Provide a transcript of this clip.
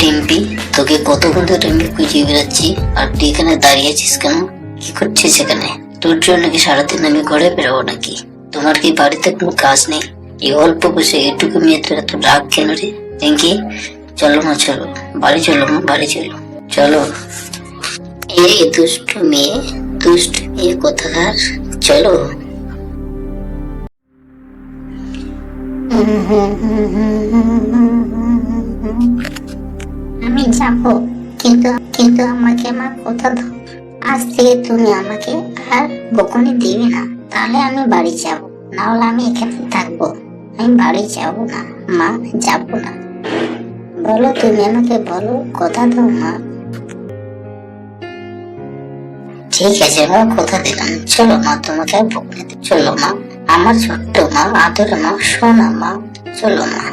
রিম্পি, তোকে কতক্ষণ ধরে আমি খুঁজিয়ে বেড়াচ্ছি, আর তুই এখানে দাঁড়িয়ে আছিস কেন? কি করছিস এখানে? তোর জন্য কি সারাদিন আমি ঘরে বেরোবো নাকি? তোমার কি বাড়িতে কোনো কাজ নেই? এই অল্প বসে এটুকু মেয়ে তোর এত রাগ কেন রে? রিঙ্কি, চলো মা, চলো বাড়ি, চলো মা বাড়ি, চলো চলো। এই দুষ্টু মেয়ে কোথাকার, চলো। আমি যাব, কিন্তু কিন্তু আমাকে আমার কথা দাও, আজ থেকে তুমি আমাকে আর বকুনি দিবে না। তাহলে আমি বাড়ি যাব, না হলে আমি এখানে থাকবো। আমি বাড়ি যাব না মা, যাব না। বলো, তুমি আমাকে বলো, কথা দাও মা। ঠিক আছে মা, কথা দিলাম, চলো মা, তোমাকে আর বকুনি দেব। চলো মা, আমার ছোট্ট মা, আদরে মা, সোনা মা, চলো মা।